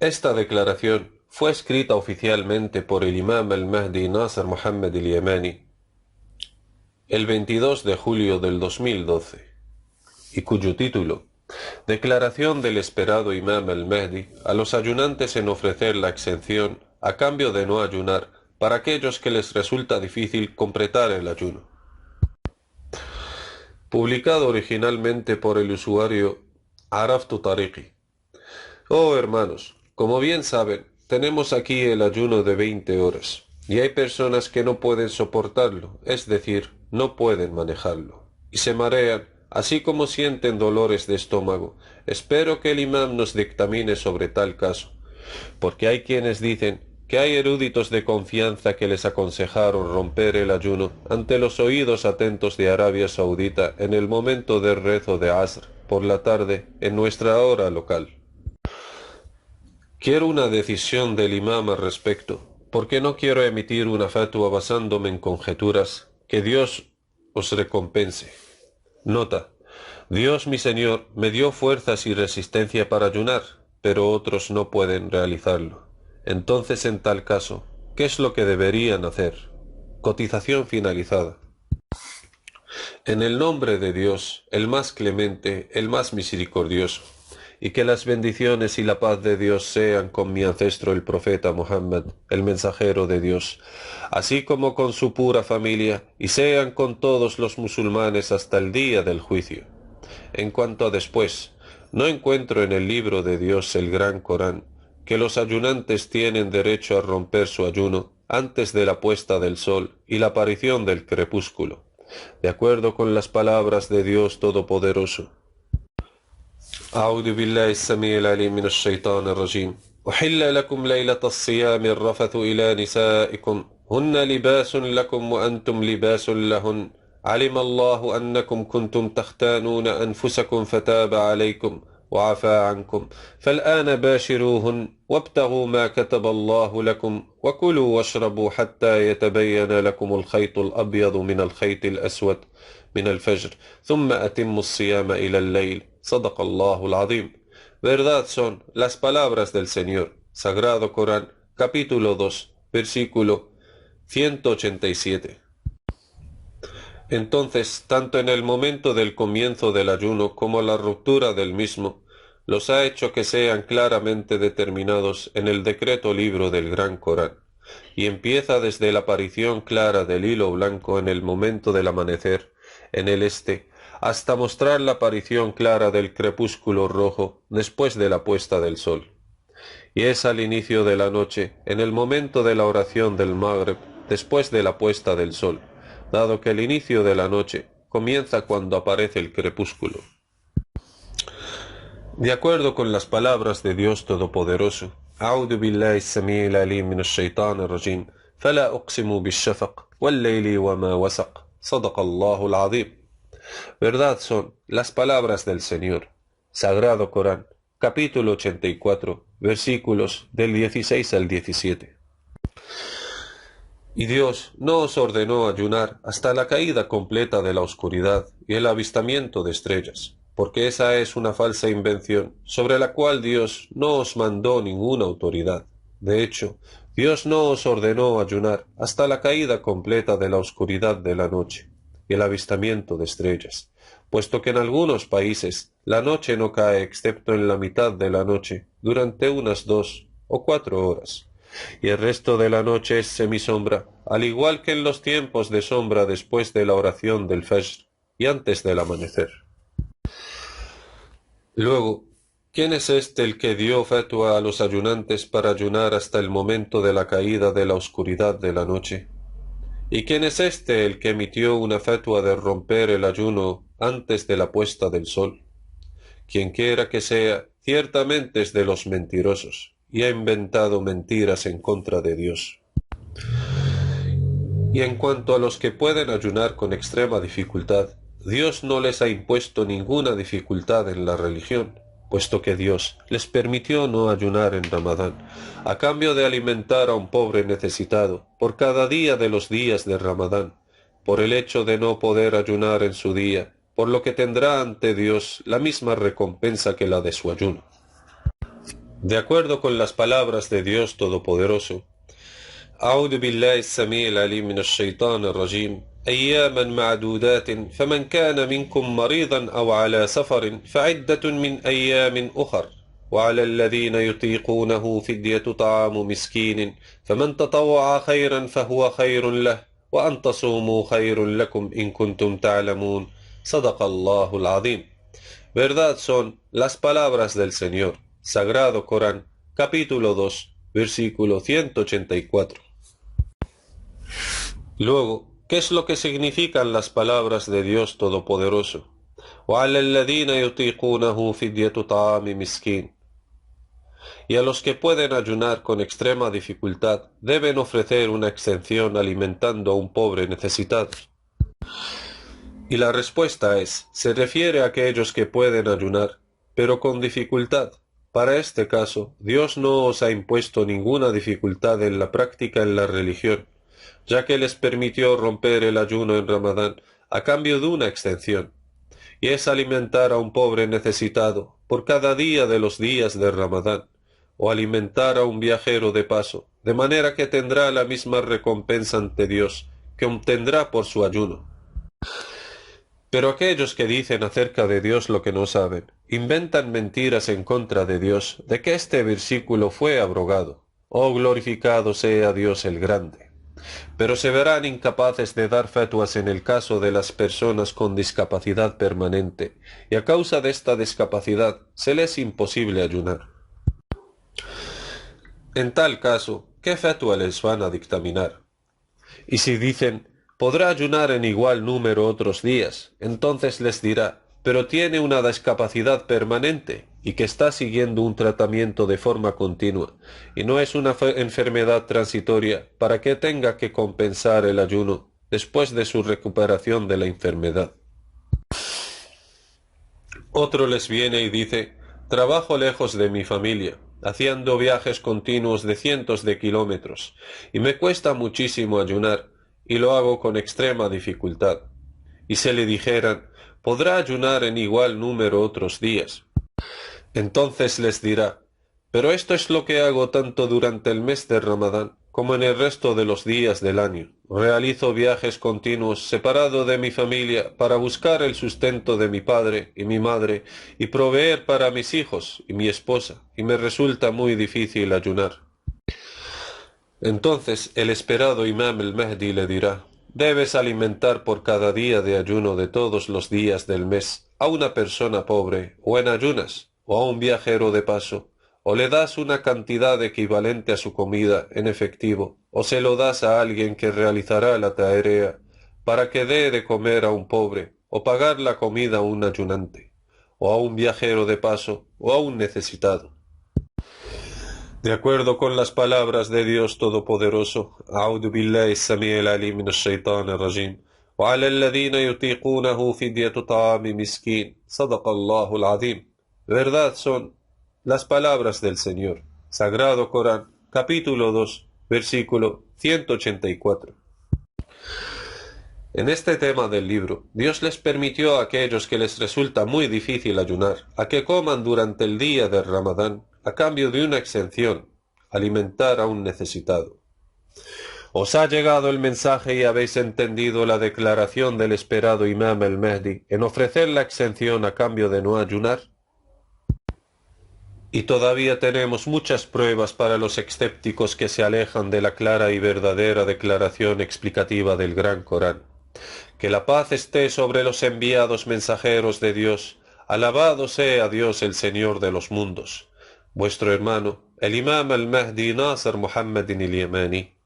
Esta declaración fue escrita oficialmente por el imam al-Mahdi Nasser Mohammed al-Yamani el 22 de julio del 2012 y cuyo título, Declaración del esperado imam al-Mahdi a los ayunantes en ofrecer la exención a cambio de no ayunar para aquellos que les resulta difícil completar el ayuno. Publicado originalmente por el usuario Araftu Tariqi. Oh hermanos, como bien saben, tenemos aquí el ayuno de 20 horas, y hay personas que no pueden soportarlo, es decir, no pueden manejarlo, y se marean, así como sienten dolores de estómago. Espero que el imam nos dictamine sobre tal caso, porque hay quienes dicen que hay eruditos de confianza que les aconsejaron romper el ayuno ante los oídos atentos de Arabia Saudita en el momento del rezo de Asr por la tarde en nuestra hora local. Quiero una decisión del imam al respecto, porque no quiero emitir una fatua basándome en conjeturas. Que Dios os recompense. Nota: Dios mi Señor me dio fuerzas y resistencia para ayunar, pero otros no pueden realizarlo. Entonces, en tal caso, ¿qué es lo que deberían hacer? Cotización finalizada. En el nombre de Dios, el más clemente, el más misericordioso, y que las bendiciones y la paz de Dios sean con mi ancestro el profeta Muhammad, el mensajero de Dios, así como con su pura familia, y sean con todos los musulmanes hasta el día del juicio. En cuanto a después, no encuentro en el libro de Dios, el Gran Corán, que los ayunantes tienen derecho a romper su ayuno antes de la puesta del sol y la aparición del crepúsculo, de acuerdo con las palabras de Dios Todopoderoso. أعوذ بالله السميع العليم من الشيطان الرجيم. أحل لكم ليلة الصيام الرفث إلى نسائكم هن لباس لكم وأنتم لباس لهن علم الله أنكم كنتم تختانون أنفسكم فتاب عليكم وعفى عنكم فالآن باشروهن وابتغوا ما كتب الله لكم وكلوا واشربوا حتى يتبين لكم الخيط الأبيض من الخيط الأسود من الفجر ثم أتموا الصيام إلى الليل صدق الله العظيم. Verdad son las palabras del Señor. Sagrado Corán, capítulo 2, versículo 187. Entonces, tanto en el momento del comienzo del ayuno como la ruptura del mismo, los ha hecho que sean claramente determinados en el decreto libro del Gran Corán, y empieza desde la aparición clara del hilo blanco en el momento del amanecer, en el este, hasta mostrar la aparición clara del crepúsculo rojo después de la puesta del sol. Y es al inicio de la noche, en el momento de la oración del Maghrib, después de la puesta del sol, dado que el inicio de la noche comienza cuando aparece el crepúsculo. De acuerdo con las palabras de Dios Todopoderoso, أعوذ بالله السميع العليم من الشيطان الرجيم فلا أقسم بالشفق والليل وما وسق صدق الله العظيم. Verdad son las palabras del Señor. Sagrado Corán, capítulo 84, versículos del 16 al 17. Y Dios no os ordenó ayunar hasta la caída completa de la oscuridad y el avistamiento de estrellas, porque esa es una falsa invención sobre la cual Dios no os mandó ninguna autoridad. De hecho, Dios no os ordenó ayunar hasta la caída completa de la oscuridad de la noche y el avistamiento de estrellas, puesto que en algunos países la noche no cae excepto en la mitad de la noche durante unas 2 o 4 horas, y el resto de la noche es semisombra, al igual que en los tiempos de sombra después de la oración del Fajr y antes del amanecer. Luego, ¿quién es este el que dio fatua a los ayunantes para ayunar hasta el momento de la caída de la oscuridad de la noche? ¿Y quién es este el que emitió una fatua de romper el ayuno antes de la puesta del sol? Quienquiera que sea, ciertamente es de los mentirosos, y ha inventado mentiras en contra de Dios. Y en cuanto a los que pueden ayunar con extrema dificultad, Dios no les ha impuesto ninguna dificultad en la religión, puesto que Dios les permitió no ayunar en Ramadán, a cambio de alimentar a un pobre necesitado por cada día de los días de Ramadán, por el hecho de no poder ayunar en su día, por lo que tendrá ante Dios la misma recompensa que la de su ayuno. De acuerdo con las palabras de Dios Todopoderoso, أعوذ بالله السميع العليم من الشيطان الرجيم أياما معدودات فمن كان منكم مريضا أو على سفر فعدة من أيام أخر وعلى الذين يطيقونه فدية طعام مسكين فمن تطوع خيرا فهو خير له وأن تصوموا خير لكم إن كنتم تعلمون صدق الله العظيم. Verdad son las palabras del Señor. Sagrado Corán, capítulo 2, versículo 184. Luego, ¿qué es lo que significan las palabras de Dios Todopoderoso? وَعَلَى الَّذِينَ يُطِيقُونَهُ فِدْيَةُ طَعَامِ مِسْكِينٍ. Y a los que pueden ayunar con extrema dificultad, deben ofrecer una exención alimentando a un pobre necesitado. Y la respuesta es, se refiere a aquellos que pueden ayunar, pero con dificultad. Para este caso, Dios no os ha impuesto ninguna dificultad en la práctica en la religión, ya que les permitió romper el ayuno en Ramadán a cambio de una extensión, y es alimentar a un pobre necesitado por cada día de los días de Ramadán, o alimentar a un viajero de paso, de manera que tendrá la misma recompensa ante Dios que obtendrá por su ayuno. Pero aquellos que dicen acerca de Dios lo que no saben, inventan mentiras en contra de Dios, de que este versículo fue abrogado. Oh, glorificado sea Dios el Grande. Pero se verán incapaces de dar fetuas en el caso de las personas con discapacidad permanente, y a causa de esta discapacidad se les es imposible ayunar. En tal caso, ¿qué fetua les van a dictaminar? Y si dicen, podrá ayunar en igual número otros días, entonces les dirá, pero tiene una discapacidad permanente y que está siguiendo un tratamiento de forma continua, y no es una enfermedad transitoria para que tenga que compensar el ayuno después de su recuperación de la enfermedad. Otro les viene y dice, trabajo lejos de mi familia, haciendo viajes continuos de cientos de kilómetros, y me cuesta muchísimo ayunar, y lo hago con extrema dificultad. Y se le dijeran, podrá ayunar en igual número otros días. Entonces les dirá, pero esto es lo que hago tanto durante el mes de Ramadán como en el resto de los días del año. Realizo viajes continuos separado de mi familia para buscar el sustento de mi padre y mi madre y proveer para mis hijos y mi esposa, y me resulta muy difícil ayunar. Entonces el esperado Imam el-Mahdi le dirá, debes alimentar por cada día de ayuno de todos los días del mes a una persona pobre o en ayunas, o a un viajero de paso, o le das una cantidad equivalente a su comida en efectivo, o se lo das a alguien que realizará la tarea para que dé de comer a un pobre, o pagar la comida a un ayunante, o a un viajero de paso, o a un necesitado. De acuerdo con las palabras de Dios Todopoderoso, أعوذ بالله السميع العليم من الشيطان الرجيم وعلى الذين يطيقونه فدية طعام مسكين صدق الله العظيم. Verdad son las palabras del Señor. Sagrado Corán, capítulo 2, versículo 184. En este tema del libro, Dios les permitió a aquellos que les resulta muy difícil ayunar, a que coman durante el día del Ramadán, a cambio de una exención, alimentar a un necesitado. ¿Os ha llegado el mensaje y habéis entendido la declaración del esperado Imam el-Mahdi en ofrecer la exención a cambio de no ayunar? Y todavía tenemos muchas pruebas para los escépticos que se alejan de la clara y verdadera declaración explicativa del Gran Corán. Que la paz esté sobre los enviados mensajeros de Dios. Alabado sea Dios el Señor de los mundos. Vuestro hermano, el Imam al-Mahdi Nasr Muhammadin al-Yamani.